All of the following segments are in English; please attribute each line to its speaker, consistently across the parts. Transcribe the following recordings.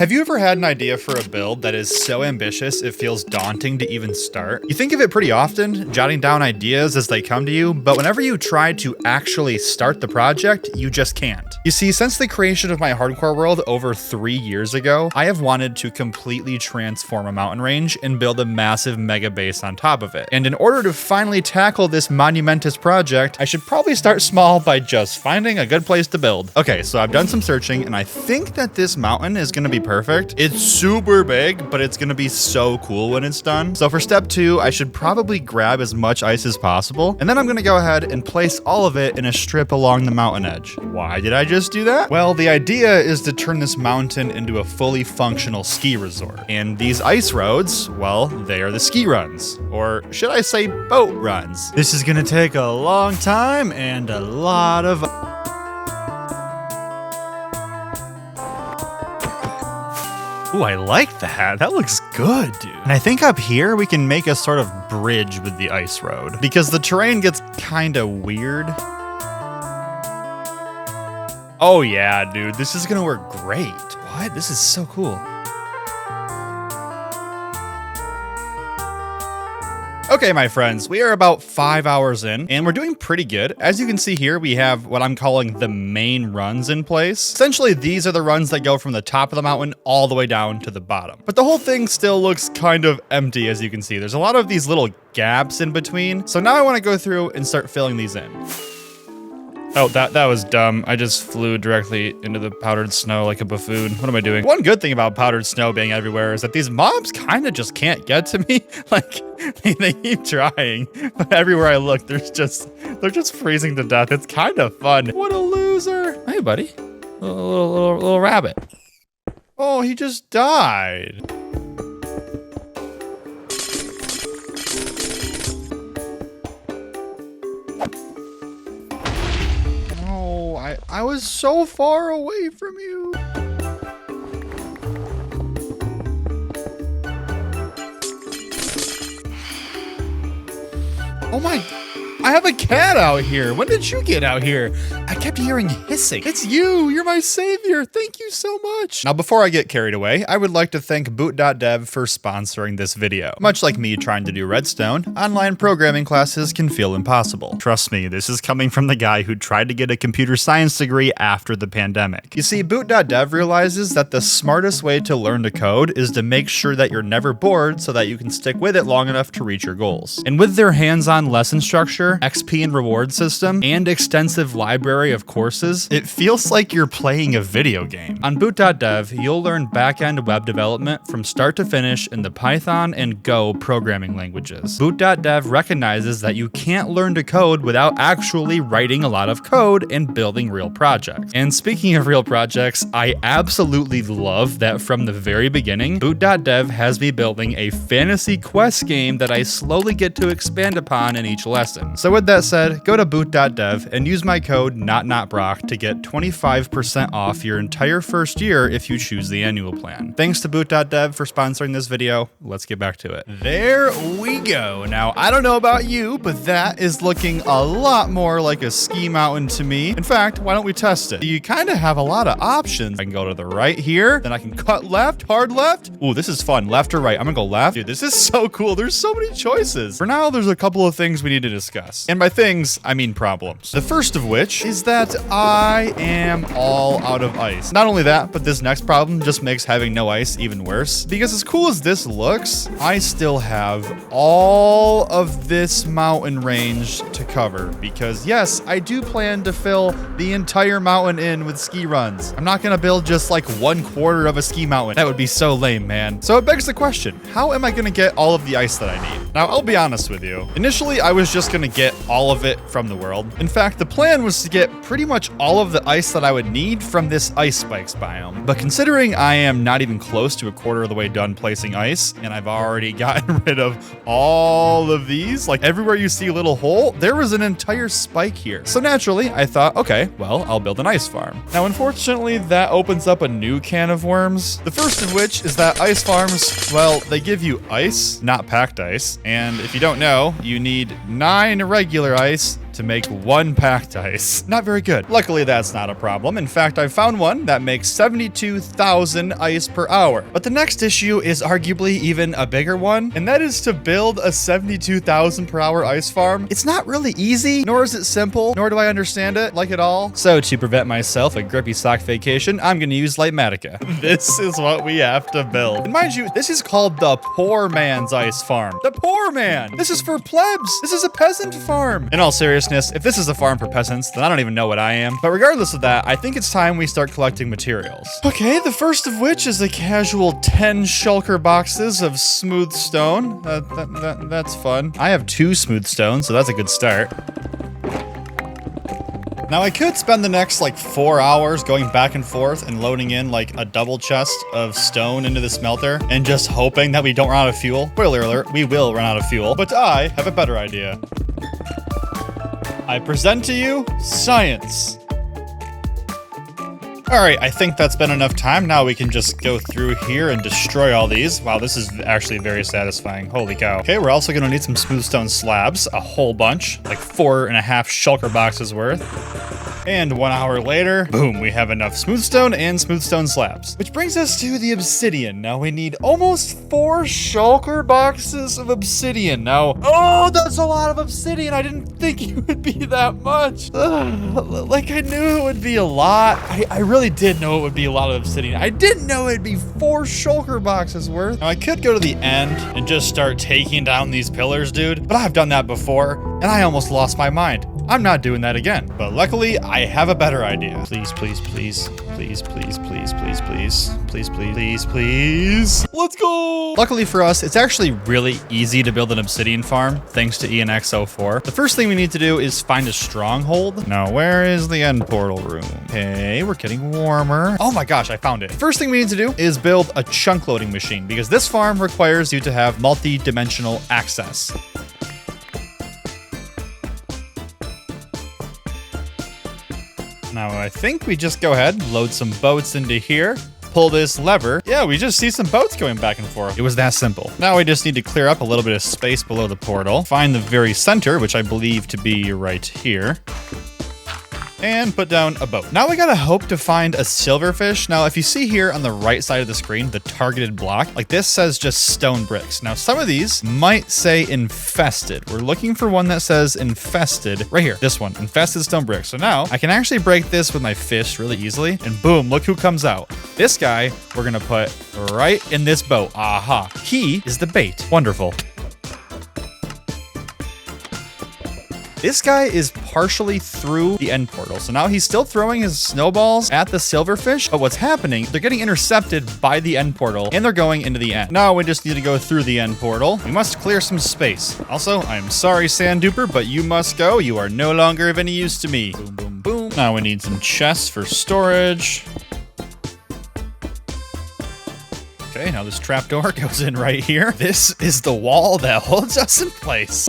Speaker 1: Have you ever had an idea for a build that is so ambitious it feels daunting to even start? You think of it pretty often, jotting down ideas as they come to you, but whenever you try to actually start the project, you just can't. You see, since the creation of my hardcore world over 3 years ago, I have wanted to completely transform a mountain range and build a massive mega base on top of it. And in order to finally tackle this monumentous project, I should probably start small by just finding a good place to build. Okay, so I've done some searching and I think that this mountain is gonna be perfect. It's super big, but it's gonna be so cool when it's done. So for step 2, I should probably grab as much ice as possible, and then I'm gonna go ahead and place all of it in a strip along the mountain edge. Why did I just do that? Well, the idea is to turn this mountain into a fully functional ski resort. And these ice roads, well, they are the ski runs. Or should I say boat runs? This is gonna take a long time and a lot of... Ooh, I like that. That looks good, dude. And I think up here we can make a sort of bridge with the ice road because the terrain gets kind of weird. Oh yeah, dude, this is gonna work great. What? This is so cool. Okay, my friends, we are about 5 hours in, and we're doing pretty good. As you can see here, we have what I'm calling the main runs in place. Essentially, these are the runs that go from the top of the mountain all the way down to the bottom. But the whole thing still looks kind of empty, as you can see. There's a lot of these little gaps in between. So now I want to go through and start filling these in. Oh, that was dumb. I just flew directly into the powdered snow like a buffoon. What am I doing? One good thing about powdered snow being everywhere is that these mobs kind of just can't get to me. Like, they keep trying, but everywhere I look, they're just freezing to death. It's kind of fun. What a loser. Hey, buddy. Little rabbit. Oh, he just died. I was so far away from you. Oh my, I have a cat out here. When did you get out here? I kept hearing hissing. It's you, you're my savior. Thank you so much. Now, before I get carried away, I would like to thank boot.dev for sponsoring this video. Much like me trying to do redstone, online programming classes can feel impossible. Trust me, this is coming from the guy who tried to get a computer science degree after the pandemic. You see, boot.dev realizes that the smartest way to learn to code is to make sure that you're never bored so that you can stick with it long enough to reach your goals. And with their hands-on lesson structure, XP and reward system, and extensive library of courses, it feels like you're playing a video game. On boot.dev, you'll learn back-end web development from start to finish in the Python and Go programming languages. Boot.dev recognizes that you can't learn to code without actually writing a lot of code and building real projects. And speaking of real projects, I absolutely love that from the very beginning, boot.dev has me building a fantasy quest game that I slowly get to expand upon in each lesson. So with that said, go to boot.dev and use my code NotNotBrock to get 25% off your entire first year if you choose the annual plan. Thanks to boot.dev for sponsoring this video. Let's get back to it. There we go. Now, I don't know about you, but that is looking a lot more like a ski mountain to me. In fact, why don't we test it? You kind of have a lot of options. I can go to the right here, then I can cut left, hard left. Ooh, this is fun. Left or right? I'm gonna go left. Dude, this is so cool. There's so many choices. For now, there's a couple of things we need to discuss. And by things, I mean problems. The first of which is that I am all out of ice. Not only that, but this next problem just makes having no ice even worse. Because as cool as this looks, I still have all of this mountain range to cover. Because yes, I do plan to fill the entire mountain in with ski runs. I'm not gonna build just like 1/4 of a ski mountain. That would be so lame, man. So it begs the question, how am I gonna get all of the ice that I need? Now, I'll be honest with you. Initially, I was just gonna get all of it from the world. In fact, the plan was to get pretty much all of the ice that I would need from this ice spikes biome. But considering I am not even close to 1/4 of the way done placing ice, and I've already gotten rid of all of these, like everywhere you see a little hole, there was an entire spike here. So naturally, I thought, okay, well, I'll build an ice farm. Now, unfortunately, that opens up a new can of worms. The first of which is that ice farms, well, they give you ice, not packed ice. And if you don't know, you need 9 regular ice to make 1 packed ice. Not very good. Luckily, that's not a problem. In fact, I found one that makes 72,000 ice per hour. But the next issue is arguably even a bigger one, and that is to build a 72,000 per hour ice farm. It's not really easy, nor is it simple, nor do I understand it like at all. So to prevent myself a grippy sock vacation, I'm gonna use Lightmatica. This is what we have to build. And mind you, this is called the poor man's ice farm. The poor man. This is for plebs. This is a peasant farm. In all seriousness, if this is a farm for peasants, then I don't even know what I am. But regardless of that, I think it's time we start collecting materials. Okay, the first of which is a casual 10 shulker boxes of smooth stone. That's fun. I have 2 smooth stones, so that's a good start. Now I could spend the next like 4 hours going back and forth and loading in like a double chest of stone into the smelter and just hoping that we don't run out of fuel. Spoiler alert, we will run out of fuel, but I have a better idea. I present to you science. All right, I think that's been enough time. Now we can just go through here and destroy all these. Wow, this is actually very satisfying. Holy cow. Okay, we're also gonna need some smooth stone slabs, a whole bunch, like 4.5 shulker boxes worth. And 1 hour later, boom, we have enough smooth stone and smooth stone slabs. Which brings us to the obsidian. Now we need almost 4 shulker boxes of obsidian. Now, oh, that's a lot of obsidian. I didn't think it would be that much. Like I knew it would be a lot. I really did know it would be a lot of obsidian. I didn't know it'd be 4 shulker boxes worth. Now I could go to the end and just start taking down these pillars, dude, but I've done that before and I almost lost my mind. I'm not doing that again. But luckily, I have a better idea. Please, please, please, please, please, please, please, please, please, please, please, please. Let's go. Luckily for us, it's actually really easy to build an obsidian farm, thanks to ENX04. The first thing we need to do is find a stronghold. Now, where is the end portal room? Okay, we're getting warmer. Oh my gosh, I found it. First thing we need to do is build a chunk loading machine, because this farm requires you to have multi-dimensional access. Now, I think we just go ahead, load some boats into here, pull this lever. Yeah, we just see some boats going back and forth. It was that simple. Now we just need to clear up a little bit of space below the portal, find the very center, which I believe to be right here, and put down a boat. Now we gotta hope to find a silverfish. Now, if you see here on the right side of the screen, the targeted block, like this says just stone bricks. Now, some of these might say infested. We're looking for one that says infested right here. This one, infested stone bricks. So now I can actually break this with my fist really easily, and boom, look who comes out. This guy, we're gonna put right in this boat. Aha, he is the bait. Wonderful. This guy is partially through the end portal. So now he's still throwing his snowballs at the silverfish, but what's happening, they're getting intercepted by the end portal and they're going into the end. Now we just need to go through the end portal. We must clear some space. Also, I'm sorry, Sandduper, but you must go. You are no longer of any use to me. Boom, boom, boom. Now we need some chests for storage. Okay, now this trapdoor goes in right here. This is the wall that holds us in place.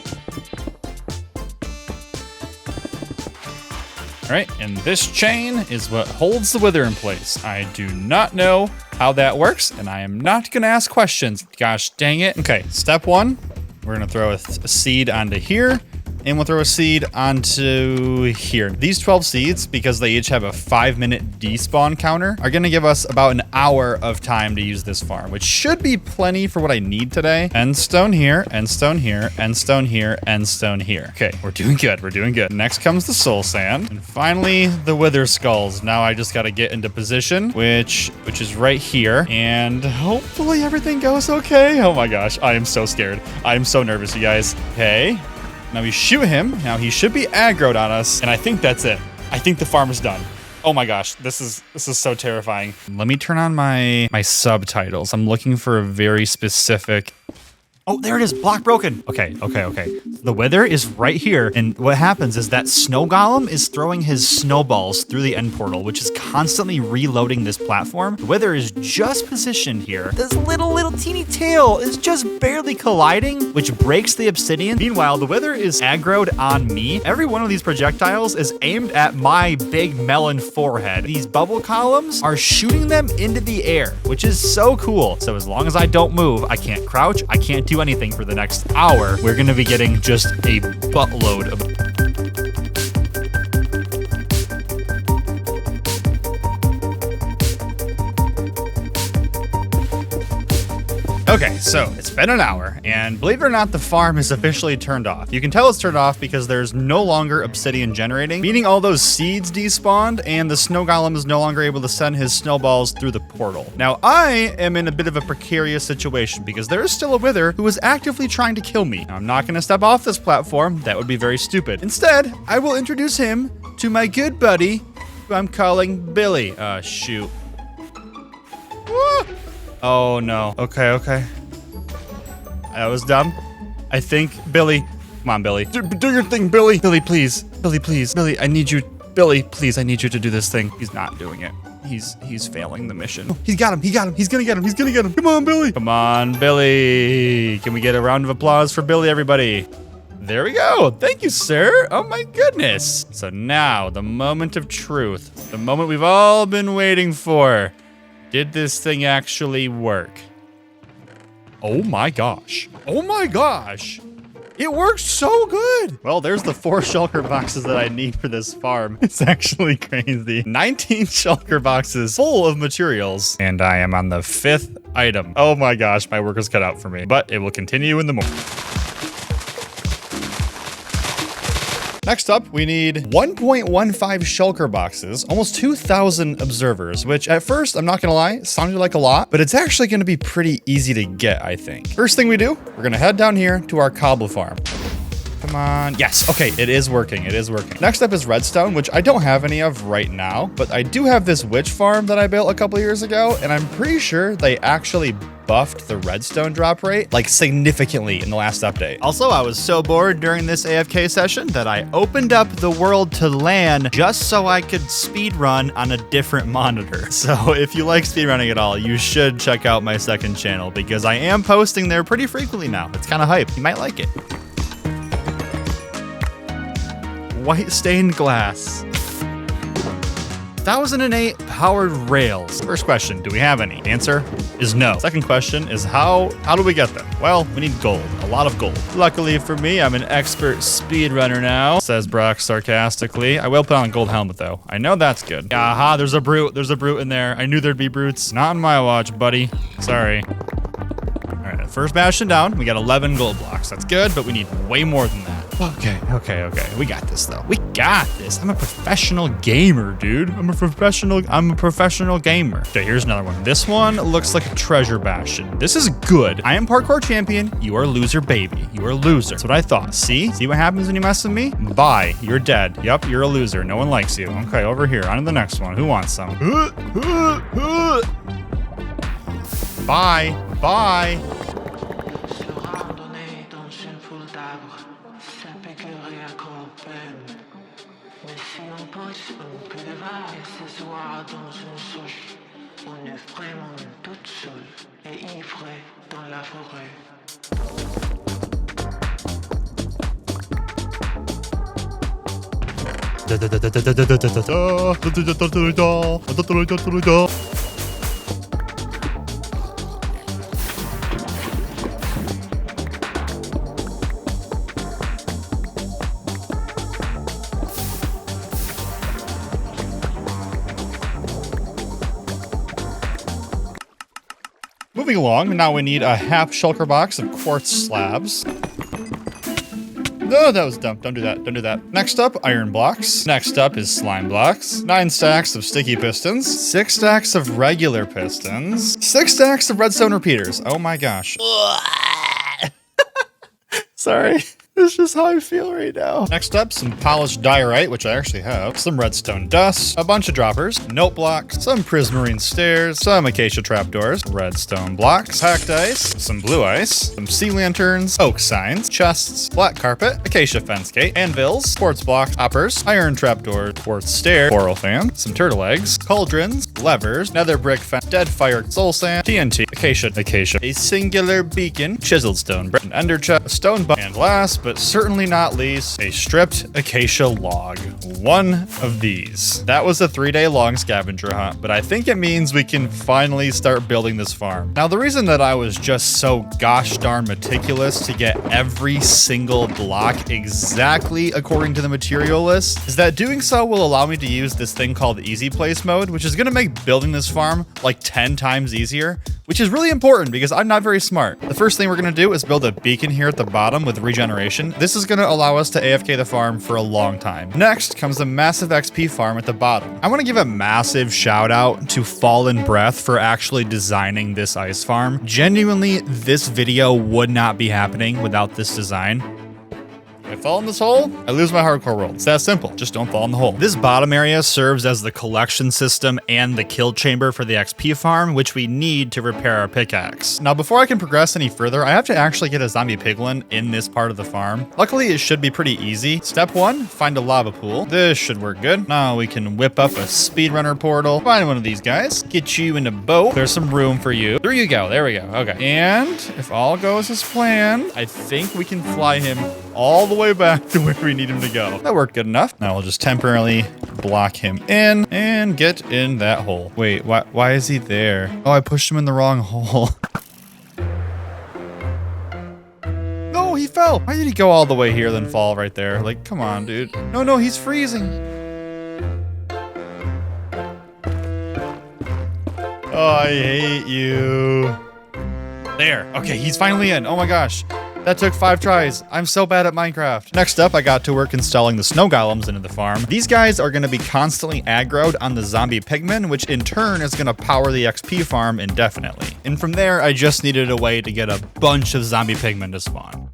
Speaker 1: All right, and this chain is what holds the wither in place. I do not know how that works, and I am not gonna ask questions. Gosh dang it. Okay, step 1, we're gonna throw a seed onto here, and we'll throw a seed onto here. These 12 seeds, because they each have a 5-minute despawn counter, are gonna give us about an hour of time to use this farm, which should be plenty for what I need today. End stone here, end stone here, end stone here, end stone here. Okay, we're doing good, we're doing good. Next comes the soul sand, and finally the wither skulls. Now I just gotta get into position, which is right here, and hopefully everything goes okay. Oh my gosh, I am so scared. I am so nervous, you guys. Okay. Now we shoot him. Now he should be aggroed on us. And I think that's it. I think the farm is done. Oh my gosh, this is so terrifying. Let me turn on my subtitles. I'm looking for a very specific... Oh, there it is, block broken. Okay. The wither is right here, and what happens is that snow golem is throwing his snowballs through the end portal, which is constantly reloading this platform. The wither is just positioned here. This little teeny tail is just barely colliding, which breaks the obsidian. Meanwhile, the wither is aggroed on me. Every one of these projectiles is aimed at my big melon forehead. These bubble columns are shooting them into the air, which is so cool. So as long as I don't move, I can't crouch, I can't do anything for the next hour, we're gonna be getting just a buttload of Okay, so it's been an hour, and believe it or not, the farm is officially turned off. You can tell it's turned off because there's no longer obsidian generating, meaning all those seeds despawned, and the snow golem is no longer able to send his snowballs through the portal. Now, I am in a bit of a precarious situation because there is still a wither who is actively trying to kill me. Now, I'm not going to step off this platform. That would be very stupid. Instead, I will introduce him to my good buddy, who I'm calling Billy. Shoot. Oh, no. Okay. That was dumb. I think Billy. Come on, Billy. Do your thing, Billy. Billy, please. Billy, please. Billy, I need you. Billy, please, I need you to do this thing. He's not doing it. He's failing the mission. Oh, he got him. He's gonna get him. Come on, Billy. Come on, Billy. Can we get a round of applause for Billy, everybody? There we go. Thank you, sir. Oh my goodness. So now, the moment of truth. The moment we've all been waiting for. Did this thing actually work? Oh my gosh. Oh my gosh. It works so good. Well, there's the 4 shulker boxes that I need for this farm. It's actually crazy. 19 shulker boxes full of materials. And I am on the 5th item. Oh my gosh, my work is cut out for me. But it will continue in the morning. Next up, we need 1.15 shulker boxes, almost 2,000 observers, which at first, I'm not gonna lie, sounded like a lot, but it's actually gonna be pretty easy to get, I think. First thing we do, we're gonna head down here to our cobble farm. Come on. Yes, okay, it is working, Next up is redstone, which I don't have any of right now, but I do have this witch farm that I built a couple years ago, and I'm pretty sure they actually buffed the redstone drop rate, like significantly in the last update. Also, I was so bored during this AFK session that I opened up the world to LAN just so I could speedrun on a different monitor. So if you like speedrunning at all, you should check out my second channel because I am posting there pretty frequently now. It's kind of hype. You might like it. White stained glass. 1008 powered rails. First question, do we have any? Answer is no. Second question is how do we get them? Well, we need gold, a lot of gold. Luckily for me, I'm an expert speedrunner now, says Brock sarcastically. I will put on a gold helmet though. I know that's good. Aha, there's a brute in there. I knew there'd be brutes. Not on my watch, buddy. Sorry. All right, first bastion down. We got 11 gold blocks. That's good, but we need way more than that. Okay. We got this though. We got this. I'm a professional gamer, dude. I'm a professional gamer. Okay, here's another one. This one looks like a treasure bastion. This is good. I am parkour champion. You are loser, baby. You are a loser. That's what I thought. See what happens when you mess with me? Bye. You're dead. Yep, you're a loser. No one likes you. Okay, over here. On to the next one. Who wants some? Bye. Moving along, now we need a half shulker box of quartz slabs. No, that was dumb. Don't do that. Next up, iron blocks. Next up is slime blocks. 9 stacks of sticky pistons. 6 stacks of regular pistons. 6 stacks of redstone repeaters. Oh my gosh. Sorry. It's just how I feel right now. Next up, some polished diorite, which I actually have, some redstone dust, a bunch of droppers, note blocks, some prismarine stairs, some acacia trapdoors, redstone blocks, packed ice, some blue ice, some sea lanterns, oak signs, chests, black carpet, acacia fence gate, anvils, quartz blocks, hoppers, iron trapdoor, quartz stair, coral fan, some turtle eggs, cauldrons, levers, nether brick fence, dead fire, soul sand, TNT, acacia, a singular beacon, chiseled stone brick, an ender chest, a stone butt, and last but certainly not least, a stripped acacia log. One of these. That was a 3-day long scavenger hunt, but I think it means we can finally start building this farm. Now, the reason that I was just so gosh darn meticulous to get every single block exactly according to the material list is that doing so will allow me to use this thing called easy place mode, which is going to make make building this farm like 10 times easier, which is really important because I'm not very smart. The first thing we're gonna do is build a beacon here at the bottom with regeneration. This is gonna allow us to AFK the farm for a long time. Next comes the massive XP farm at the bottom. I wanna give a massive shout out to Fallen Breath for actually designing this ice farm. Genuinely, this video would not be happening without this design. If I fall in this hole, I lose my hardcore world. It's that simple. Just don't fall in the hole. This bottom area serves as the collection system and the kill chamber for the XP farm, which we need to repair our pickaxe. Now, before I can progress any further, I have to actually get a zombie piglin in this part of the farm. Luckily, it should be pretty easy. Step 1, find a lava pool. This should work good. Now we can whip up a speedrunner portal. Find one of these guys. Get you in a boat. There's some room for you. There you go. There we go. Okay. And if all goes as planned, I think we can fly him all the way back to where we need him to go. That worked good enough. Now we'll just temporarily block him in and get in that hole. Wait, why is he there? Oh, I pushed him in the wrong hole. No, he fell. Why did he go all the way here then fall right there? Like, come on, dude. No, he's freezing. Oh, I hate you. There. Okay, he's finally in. Oh my gosh. That took 5 tries. I'm so bad at Minecraft. Next up, I got to work installing the snow golems into the farm. These guys are going to be constantly aggroed on the zombie pigmen, which in turn is going to power the XP farm indefinitely. And from there, I just needed a way to get a bunch of zombie pigmen to spawn.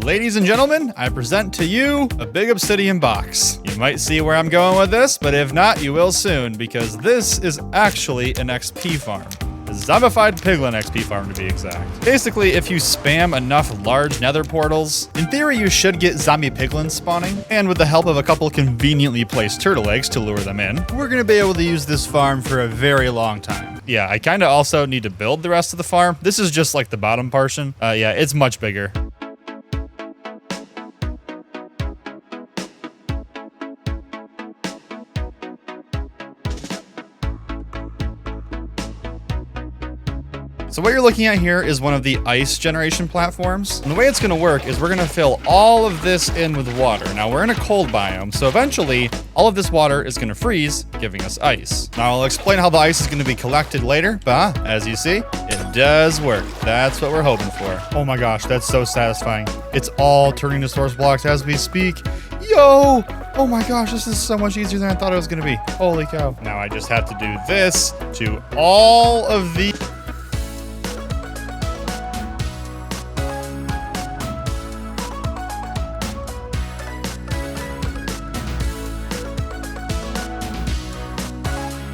Speaker 1: Ladies and gentlemen, I present to you a big obsidian box. You might see where I'm going with this, but if not, you will soon, because this is actually an XP farm. A zombified piglin XP farm to be exact. Basically, if you spam enough large nether portals, in theory you should get zombie piglins spawning, and with the help of a couple conveniently placed turtle eggs to lure them in, we're gonna be able to use this farm for a very long time. Yeah, I kinda also need to build the rest of the farm. This is just like the bottom portion. Yeah, it's much bigger. So what you're looking at here is one of the ice generation platforms. And the way it's gonna work is we're gonna fill all of this in with water. Now we're in a cold biome, so eventually all of this water is gonna freeze, giving us ice. Now I'll explain how the ice is gonna be collected later, but as you see, it does work. That's what we're hoping for. Oh my gosh, that's so satisfying. It's all turning to source blocks as we speak. Yo! Oh my gosh, this is so much easier than I thought it was gonna be. Holy cow. Now I just have to do this to all of the...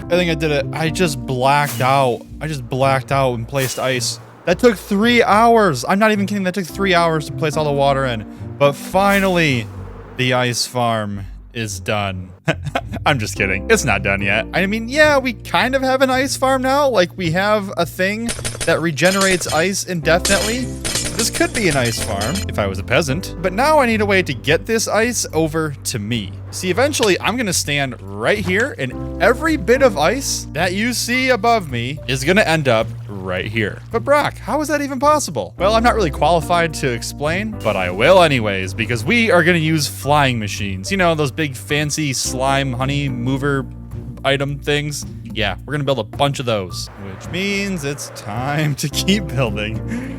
Speaker 1: I think I did it. I just blacked out. I just blacked out and placed ice. That took 3 hours. I'm not even kidding. That took 3 hours to place all the water in. But finally, the ice farm is done. I'm just kidding. It's not done yet. I mean, yeah, we kind of have an ice farm now. Like, we have a thing that regenerates ice indefinitely. This could be an ice farm if I was a peasant, but now I need a way to get this ice over to me. See, eventually I'm gonna stand right here and every bit of ice that you see above me is gonna end up right here. But Brock, how is that even possible? Well, I'm not really qualified to explain, but I will anyways, because we are gonna use flying machines. You know, those big fancy slime honey mover item things. Yeah, we're gonna build a bunch of those, which means it's time to keep building.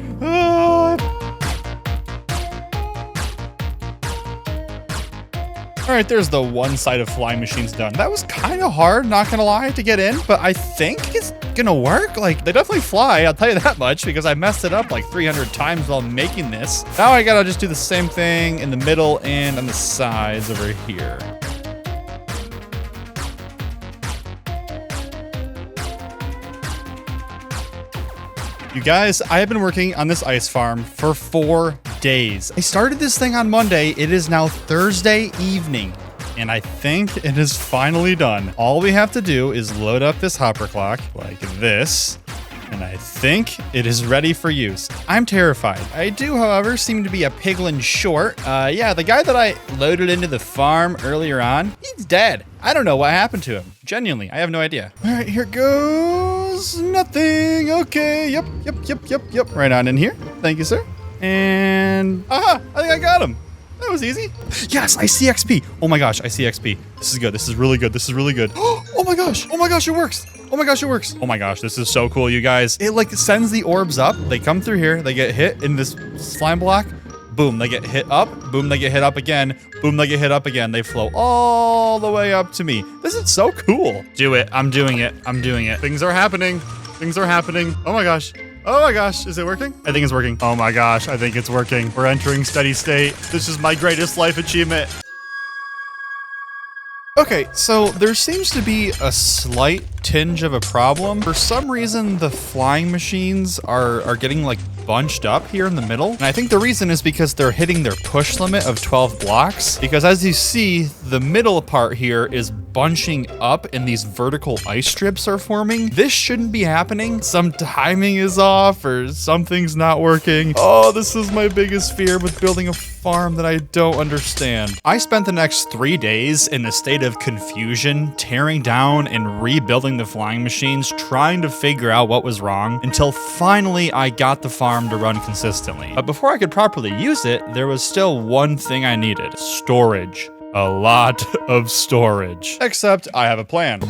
Speaker 1: All right, there's the one side of flying machines done. That was kind of hard, not gonna lie, to get in, but I think it's gonna work. Like, they definitely fly, I'll tell you that much, because I messed it up like 300 times while making this. Now I gotta just do the same thing in the middle and on the sides over here. You guys, I have been working on this ice farm for 4 days. I started this thing on Monday. It is now Thursday evening, and I think it is finally done. All we have to do is load up this hopper clock like this, and I think it is ready for use. I'm terrified. I do, however, seem to be a piglin short. Yeah, the guy that I loaded into the farm earlier on, he's dead. I don't know what happened to him. Genuinely, I have no idea. All right, here goes nothing. Okay, yep. Right on in here. Thank you, sir. And, aha, I think I got him. That That was easy. Yes, I see XP. Oh my gosh, I see XP. This is good. This is really good. This is really good. Oh my gosh. Oh my gosh, it works. Oh my gosh, it works. Oh my gosh, this is so cool, you guys. It like sends the orbs up. They come through here. They get hit in this slime block. Boom, they get hit up. Boom, they get hit up again. Boom, they get hit up again. They flow all the way up to me. This is so cool. Do it. I'm doing it. I'm doing it. Things are happening. Things are happening. Oh my gosh. Oh my gosh, is it working? I think it's working. Oh my gosh, I think it's working. We're entering steady state. This is my greatest life achievement. Okay, so there seems to be a slight tinge of a problem. For some reason, the flying machines are getting like bunched up here in the middle. And I think the reason is because they're hitting their push limit of 12 blocks. Because as you see, the middle part here is bunching up and these vertical ice strips are forming. This shouldn't be happening. Some timing is off or something's not working. Oh, this is my biggest fear with building a farm that I don't understand. I spent the next 3 days in a state of confusion, tearing down and rebuilding the flying machines, trying to figure out what was wrong until finally I got the farm to run consistently. But before I could properly use it, there was still one thing I needed: storage. A lot of storage. Except I have a plan.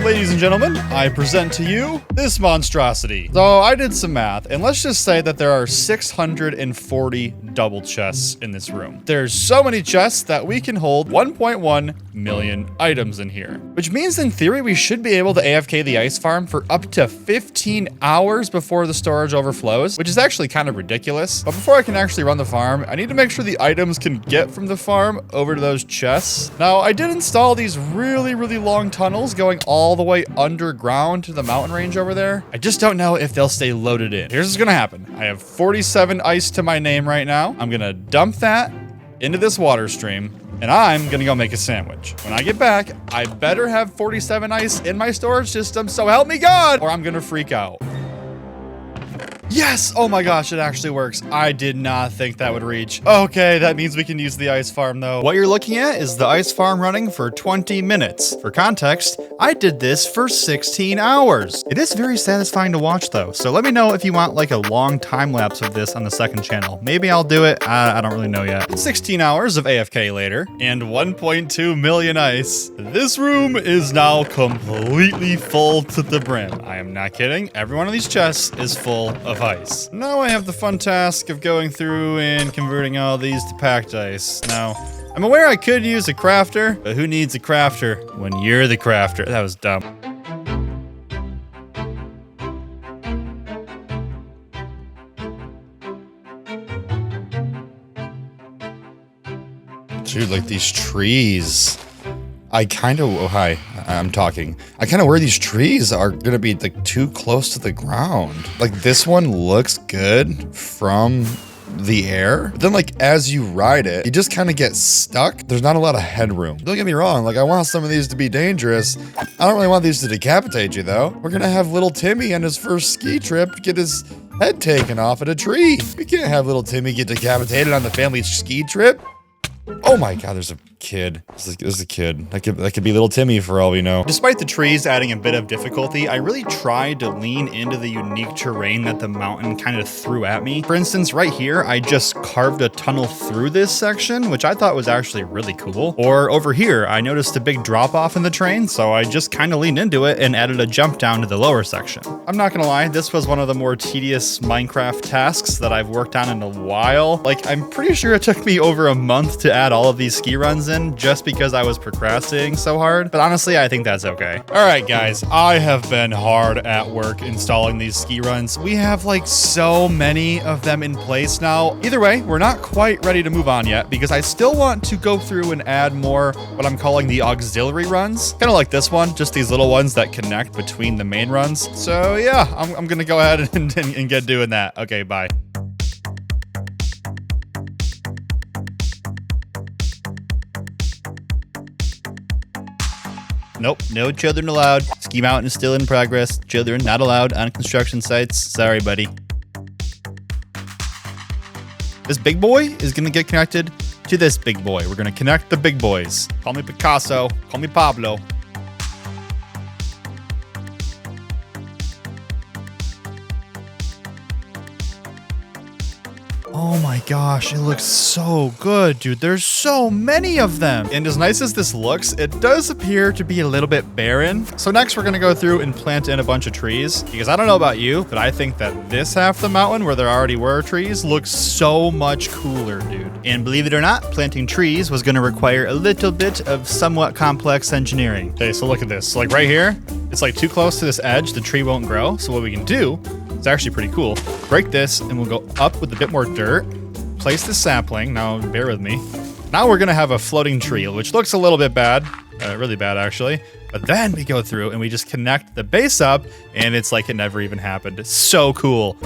Speaker 1: Ladies and gentlemen, I present to you this monstrosity. So I did some math, and let's just say that there are 640 double chests in this room. There's so many chests that we can hold 1.1 million items in here, which means in theory we should be able to AFK the ice farm for up to 15 hours before the storage overflows, which is actually kind of ridiculous. But before I can actually run the farm, I need to make sure the items can get from the farm over to those chests. Now, I did install these really long tunnels going all the way underground to the mountain range over there. I just don't know if they'll stay loaded in. Here's what's gonna happen. I have 47 ice to my name right now. I'm gonna dump that into this water stream, and I'm gonna go make a sandwich. When I get back, I better have 47 ice in my storage system, so help me God, or I'm gonna freak out. Yes! Oh my gosh, it actually works. I did not think that would reach. Okay, that means we can use the ice farm though. What you're looking at is the ice farm running for 20 minutes. For context, I did this for 16 hours. It is very satisfying to watch though, so let me know if you want like a long time lapse of this on the second channel. Maybe I'll do it, I don't really know yet. 16 hours of AFK later, and 1.2 million ice. This room is now completely full to the brim. I am not kidding. Every one of these chests is full of ice. Now I have the fun task of going through and converting all these to packed ice. Now, I'm aware I could use a crafter, but who needs a crafter when you're the crafter? That was dumb. Dude, like these trees. I kind of, oh hi, I'm talking. I kind of worry these trees are gonna be like too close to the ground. Like this one looks good from the air, but then like as you ride it, you just kind of get stuck. There's not a lot of headroom. Don't get me wrong, like I want some of these to be dangerous. I don't really want these to decapitate you though. We're gonna have little Timmy on his first ski trip get his head taken off at a tree. We can't have little Timmy get decapitated on the family ski trip. Oh my God, there's a kid. There's a kid. That could be little Timmy for all we know. Despite the trees adding a bit of difficulty, I really tried to lean into the unique terrain that the mountain kind of threw at me. For instance, right here, I just carved a tunnel through this section, which I thought was actually really cool. Or over here, I noticed a big drop off in the terrain, so I just kind of leaned into it and added a jump down to the lower section. I'm not gonna lie, this was one of the more tedious Minecraft tasks that I've worked on in a while. Like, I'm pretty sure it took me over a month to add all of these ski runs in just because I was procrastinating so hard. But honestly, I think that's okay. All right, guys, I have been hard at work installing these ski runs. We have like so many of them in place now. Either way, we're not quite ready to move on yet because I still want to go through and add more what I'm calling the auxiliary runs. Kind of like this one, just these little ones that connect between the main runs. So yeah, I'm gonna go ahead and get doing that. Okay, bye. Nope, no children allowed. Ski mountain is still in progress. Children not allowed on construction sites. Sorry, buddy. This big boy is gonna get connected to this big boy. We're gonna connect the big boys. Call me Picasso, call me Pablo. Oh my gosh, it looks so good, dude. There's so many of them. And as nice as this looks, it does appear to be a little bit barren. So next we're gonna go through and plant in a bunch of trees, because I don't know about you, but I think that this half of the mountain where there already were trees looks so much cooler, dude. And believe it or not, planting trees was gonna require a little bit of somewhat complex engineering. Okay, so look at this. So like right here, it's like too close to this edge, the tree won't grow. So what we can do, it's actually pretty cool. Break this and we'll go up with a bit more dirt. Place the sapling. Now, bear with me. Now we're gonna have a floating tree, which looks a little bit bad. Really bad, actually. But then we go through and we just connect the base up and it's like it never even happened. It's so cool.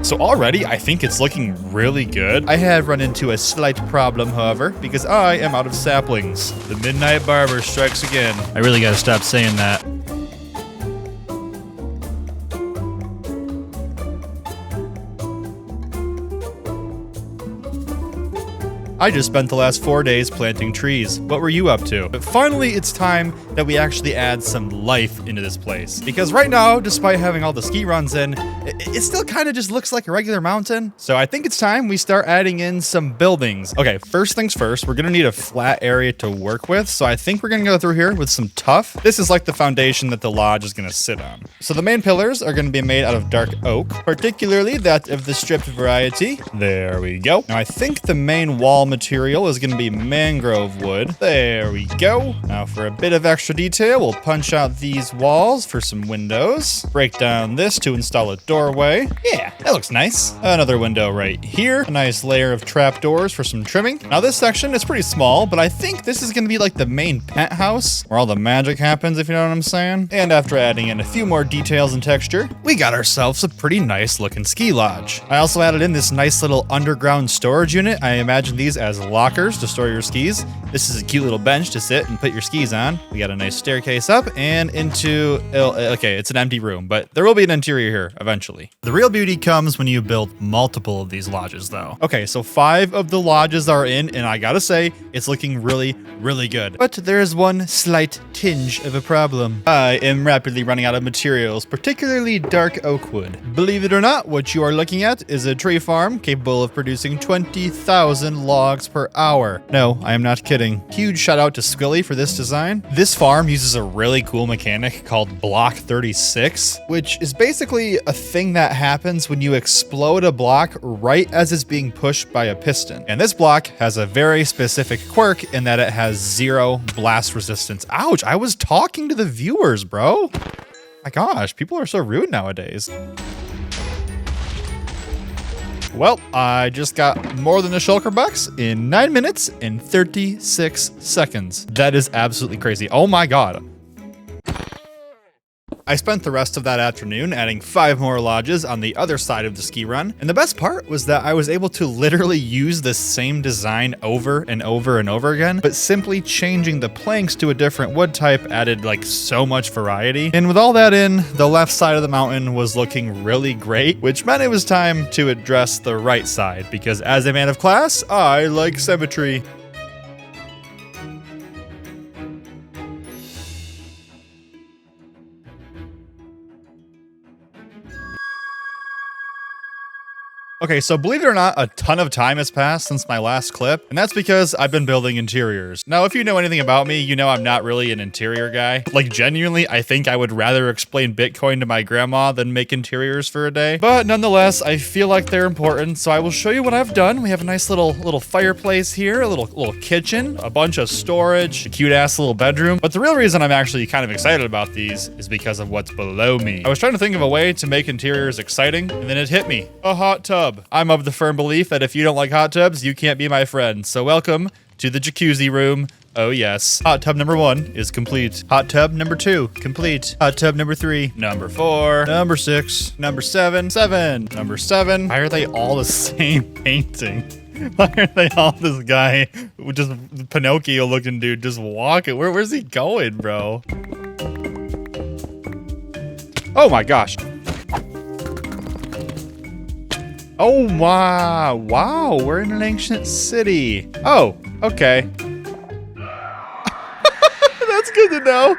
Speaker 1: So already, I think it's looking really good. I have run into a slight problem, however, because I am out of saplings. The midnight barber strikes again. I really gotta stop saying that. I just spent the last 4 days planting trees. What were you up to? But finally, it's time that we actually add some life into this place. Because right now, despite having all the ski runs in, it still kind of just looks like a regular mountain. So I think it's time we start adding in some buildings. Okay, first things first, we're gonna need a flat area to work with. So I think we're gonna go through here with some tuff. This is like the foundation that the lodge is gonna sit on. So the main pillars are gonna be made out of dark oak, particularly that of the stripped variety. There we go. Now I think the main wall material is going to be mangrove wood. There we go. Now for a bit of extra detail, we'll punch out these walls for some windows. Break down this to install a doorway. Yeah, that looks nice. Another window right here. A nice layer of trapdoors for some trimming. Now this section is pretty small, but I think this is going to be like the main penthouse where all the magic happens, if you know what I'm saying. And after adding in a few more details and texture, we got ourselves a pretty nice looking ski lodge. I also added in this nice little underground storage unit. I imagine these as lockers to store your skis. This is a cute little bench to sit and put your skis on. We got a nice staircase up and into, okay, it's an empty room, but there will be an interior here eventually. The real beauty comes when you build multiple of these lodges though. Okay, so 5 of the lodges are in, and I gotta say, it's looking really, really good. But there is one slight tinge of a problem. I am rapidly running out of materials, particularly dark oak wood. Believe it or not, what you are looking at is a tree farm capable of producing 20,000 logs per hour. No, I am not kidding. Huge shout out to Squilly for this design. This farm uses a really cool mechanic called Block 36, which is basically a thing that happens when you explode a block right as it's being pushed by a piston. And this block has a very specific quirk in that it has 0 blast resistance. Ouch, I was talking to the viewers, bro. My gosh, people are so rude nowadays. Well, I just got more than a shulker box in 9 minutes and 36 seconds. That is absolutely crazy. Oh my god. I spent the rest of that afternoon adding 5 more lodges on the other side of the ski run, and the best part was that I was able to literally use the same design over and over and over again, but simply changing the planks to a different wood type added like so much variety. And with all that in, the left side of the mountain was looking really great, which meant it was time to address the right side, because as a man of class, I like symmetry. Okay, so believe it or not, a ton of time has passed since my last clip, and that's because I've been building interiors. Now, if you know anything about me, you know I'm not really an interior guy. Like, genuinely, I think I would rather explain Bitcoin to my grandma than make interiors for a day. But nonetheless, I feel like they're important, so I will show you what I've done. We have a nice little fireplace here, a little kitchen, a bunch of storage, a cute-ass little bedroom. But the real reason I'm actually kind of excited about these is because of what's below me. I was trying to think of a way to make interiors exciting, and then it hit me. A hot tub. I'm of the firm belief that if you don't like hot tubs, you can't be my friend. So welcome to the jacuzzi room Oh yes. Hot tub number 1 is complete. Hot tub number 2, complete. Hot tub number 3, number 4, number 6, number 7, number 7. Why are they all the same painting? Why are they all this guy, just Pinocchio looking dude, just walking? Where's he going, bro? Oh my gosh. Oh my, wow, we're in an ancient city. Oh, okay. That's good to know.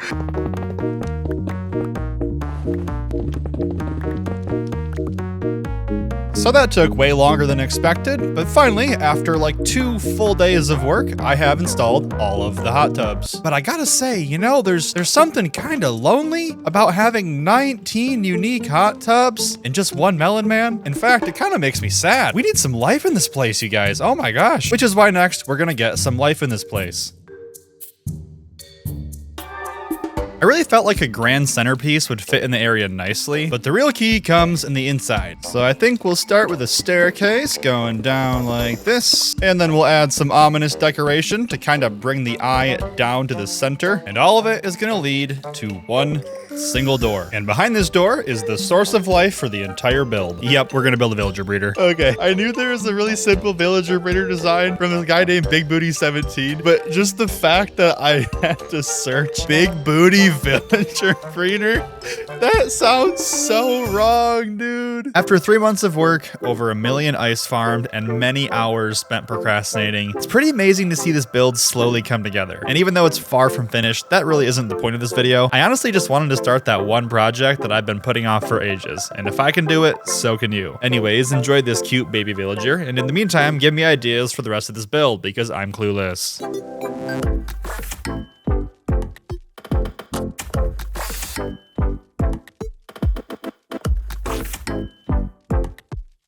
Speaker 1: So that took way longer than expected, but finally, after like 2 full days of work, I have installed all of the hot tubs. But I gotta say, you know, there's something kind of lonely about having 19 unique hot tubs in just one Melon Man. In fact, it kind of makes me sad. We need some life in this place, you guys. Oh my gosh. Which is why next we're gonna get some life in this place. I really felt like a grand centerpiece would fit in the area nicely, but the real key comes in the inside. So I think we'll start with a staircase going down like this, and then we'll add some ominous decoration to kind of bring the eye down to the center, and all of it is gonna lead to one single door. And behind this door is the source of life for the entire build. Yep, we're gonna build a villager breeder. Okay, I knew there was a really simple villager breeder design from this guy named Big Booty 17, but just the fact that I had to search Big Booty villager breeder, that sounds so wrong, dude. After 3 months of work, over 1 million ice farmed, and many hours spent procrastinating, it's pretty amazing to see this build slowly come together. And even though it's far from finished, that really isn't the point of this video. I honestly just wanted to start that one project that I've been putting off for ages, and if I can do it, so can you. Anyways, enjoy this cute baby villager, and in the meantime, give me ideas for the rest of this build, because I'm clueless.